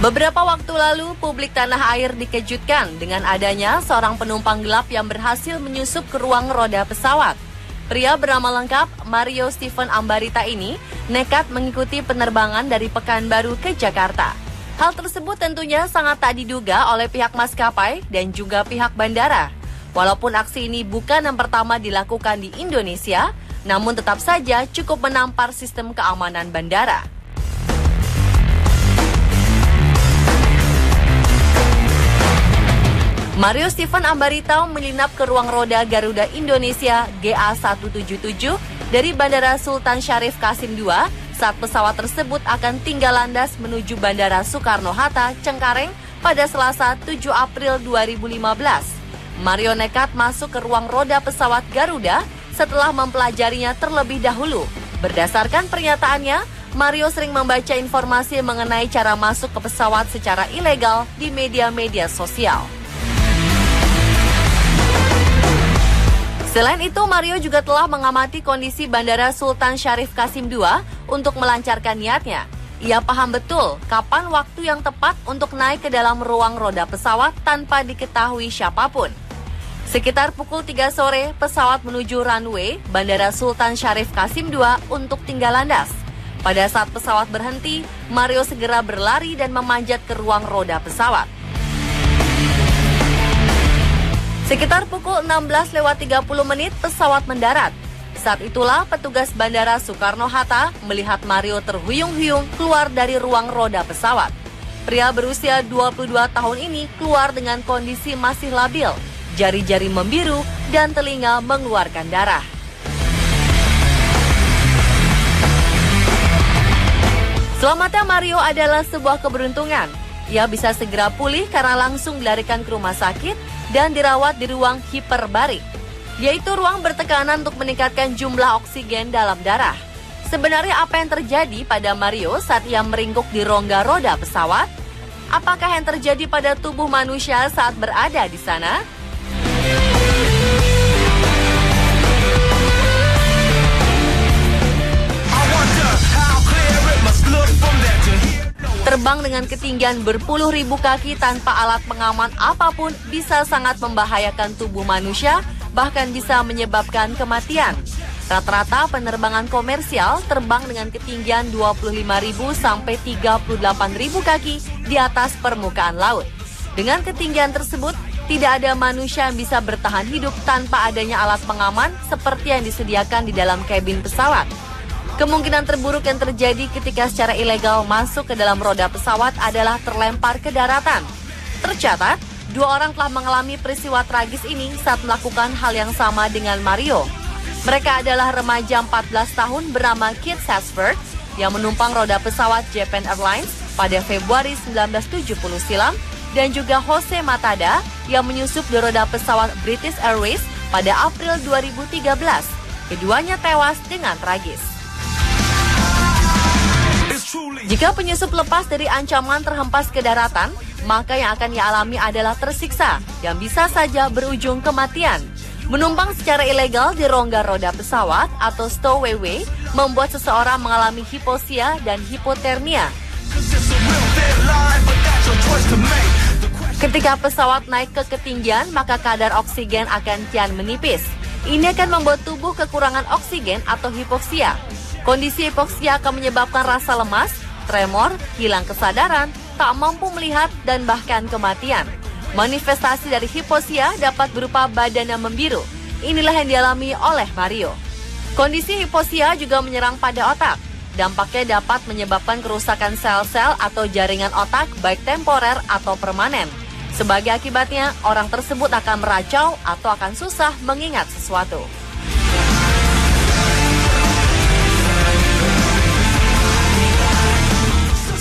Beberapa waktu lalu, publik tanah air dikejutkan dengan adanya seorang penumpang gelap yang berhasil menyusup ke ruang roda pesawat. Pria bernama lengkap Mario Stephen Ambarita ini nekat mengikuti penerbangan dari Pekanbaru ke Jakarta. Hal tersebut tentunya sangat tak diduga oleh pihak maskapai dan juga pihak bandara. Walaupun aksi ini bukan yang pertama dilakukan di Indonesia, namun tetap saja cukup menampar sistem keamanan bandara. Mario Stephen Ambarita menyelinap ke ruang roda Garuda Indonesia GA177 dari Bandara Sultan Syarif Qasim II saat pesawat tersebut akan tinggal landas menuju Bandara Soekarno-Hatta, Cengkareng pada Selasa 7 April 2015. Mario nekat masuk ke ruang roda pesawat Garuda setelah mempelajarinya terlebih dahulu. Berdasarkan pernyataannya, Mario sering membaca informasi mengenai cara masuk ke pesawat secara ilegal di media-media sosial. Selain itu, Mario juga telah mengamati kondisi Bandara Sultan Syarif Qasim II untuk melancarkan niatnya. Ia paham betul kapan waktu yang tepat untuk naik ke dalam ruang roda pesawat tanpa diketahui siapapun. Sekitar pukul 3 sore, pesawat menuju runway Bandara Sultan Syarif Qasim II untuk tinggal landas. Pada saat pesawat berhenti, Mario segera berlari dan memanjat ke ruang roda pesawat. Sekitar pukul 16:30 pesawat mendarat. Saat itulah petugas Bandara Soekarno-Hatta melihat Mario terhuyung-huyung keluar dari ruang roda pesawat. Pria berusia 22 tahun ini keluar dengan kondisi masih labil, jari-jari membiru dan telinga mengeluarkan darah. Selamatnya Mario adalah sebuah keberuntungan. Ia bisa segera pulih karena langsung dilarikan ke rumah sakit dan dirawat di ruang hiperbarik, yaitu ruang bertekanan untuk meningkatkan jumlah oksigen dalam darah. Sebenarnya apa yang terjadi pada Mario saat ia meringkuk di rongga roda pesawat? Apakah yang terjadi pada tubuh manusia saat berada di sana? Terbang dengan ketinggian berpuluh ribu kaki tanpa alat pengaman apapun bisa sangat membahayakan tubuh manusia, bahkan bisa menyebabkan kematian. Rata-rata penerbangan komersial terbang dengan ketinggian 25.000 sampai 38.000 kaki di atas permukaan laut. Dengan ketinggian tersebut, tidak ada manusia yang bisa bertahan hidup tanpa adanya alat pengaman seperti yang disediakan di dalam kabin pesawat. Kemungkinan terburuk yang terjadi ketika secara ilegal masuk ke dalam roda pesawat adalah terlempar ke daratan. Tercatat, 2 orang telah mengalami peristiwa tragis ini saat melakukan hal yang sama dengan Mario. Mereka adalah remaja 14 tahun bernama Keith Sasford yang menumpang roda pesawat Japan Airlines pada Februari 1970 silam dan juga Jose Matada yang menyusup di roda pesawat British Airways pada April 2013. Keduanya tewas dengan tragis. Jika penyusup lepas dari ancaman terhempas ke daratan, maka yang akan ia alami adalah tersiksa, yang bisa saja berujung kematian. Menumpang secara ilegal di rongga roda pesawat atau stowaway membuat seseorang mengalami hipoxia dan hipotermia. Ketika pesawat naik ke ketinggian, maka kadar oksigen akan kian menipis. Ini akan membuat tubuh kekurangan oksigen atau hipoxia. Kondisi hipoksia akan menyebabkan rasa lemas, tremor, hilang kesadaran, tak mampu melihat, dan bahkan kematian. Manifestasi dari hipoksia dapat berupa badan yang membiru. Inilah yang dialami oleh Mario. Kondisi hipoksia juga menyerang pada otak. Dampaknya dapat menyebabkan kerusakan sel-sel atau jaringan otak baik temporer atau permanen. Sebagai akibatnya, orang tersebut akan meracau atau akan susah mengingat sesuatu.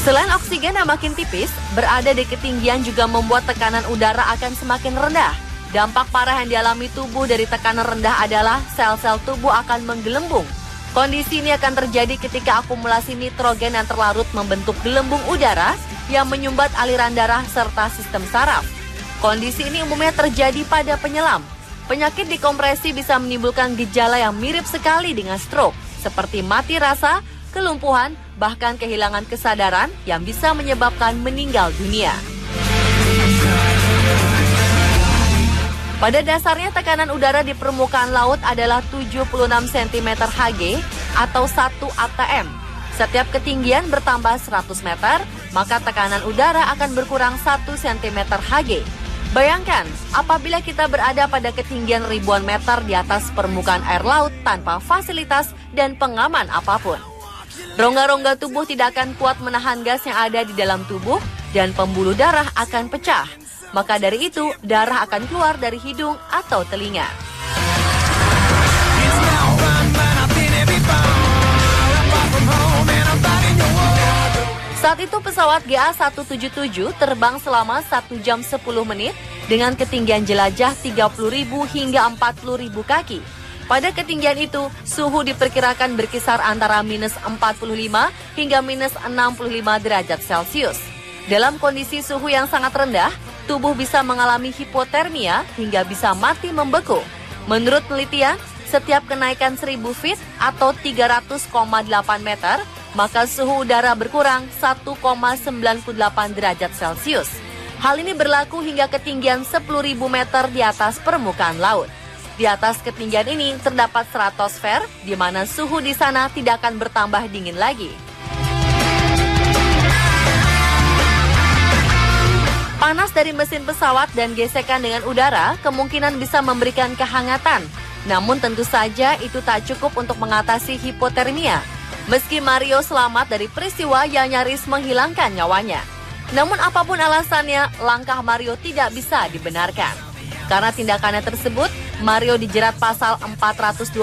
Selain oksigen yang makin tipis, berada di ketinggian juga membuat tekanan udara akan semakin rendah. Dampak parah yang dialami tubuh dari tekanan rendah adalah sel-sel tubuh akan menggelembung. Kondisi ini akan terjadi ketika akumulasi nitrogen yang terlarut membentuk gelembung udara yang menyumbat aliran darah serta sistem saraf. Kondisi ini umumnya terjadi pada penyelam. Penyakit dekompresi bisa menimbulkan gejala yang mirip sekali dengan stroke, seperti mati rasa, kelumpuhan, bahkan kehilangan kesadaran yang bisa menyebabkan meninggal dunia. Pada dasarnya tekanan udara di permukaan laut adalah 76 cm Hg atau 1 atm. Setiap ketinggian bertambah 100 meter, maka tekanan udara akan berkurang 1 cm Hg. Bayangkan, apabila kita berada pada ketinggian ribuan meter di atas permukaan air laut tanpa fasilitas dan pengaman apapun. Rongga-rongga tubuh tidak akan kuat menahan gas yang ada di dalam tubuh dan pembuluh darah akan pecah. Maka dari itu, darah akan keluar dari hidung atau telinga. Saat itu pesawat GA177 terbang selama 1 jam 10 menit dengan ketinggian jelajah 30.000 hingga 40.000 kaki. Pada ketinggian itu, suhu diperkirakan berkisar antara minus 45 hingga minus 65 derajat Celcius. Dalam kondisi suhu yang sangat rendah, tubuh bisa mengalami hipotermia hingga bisa mati membeku. Menurut penelitian, setiap kenaikan 1000 feet atau 300,8 meter, maka suhu udara berkurang 1,98 derajat Celcius. Hal ini berlaku hingga ketinggian 10.000 meter di atas permukaan laut. Di atas ketinggian ini terdapat stratosfer, di mana suhu di sana tidak akan bertambah dingin lagi. Panas dari mesin pesawat dan gesekan dengan udara kemungkinan bisa memberikan kehangatan. Namun tentu saja itu tak cukup untuk mengatasi hipotermia. Meski Mario selamat dari peristiwa yang nyaris menghilangkan nyawanya. Namun apapun alasannya, langkah Mario tidak bisa dibenarkan. Karena tindakannya tersebut, Mario dijerat pasal 421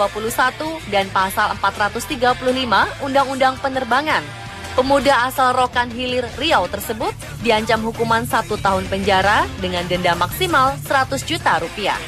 dan pasal 435 Undang-Undang Penerbangan. Pemuda asal Rokan Hilir, Riau tersebut diancam hukuman 1 tahun penjara dengan denda maksimal 100 juta rupiah.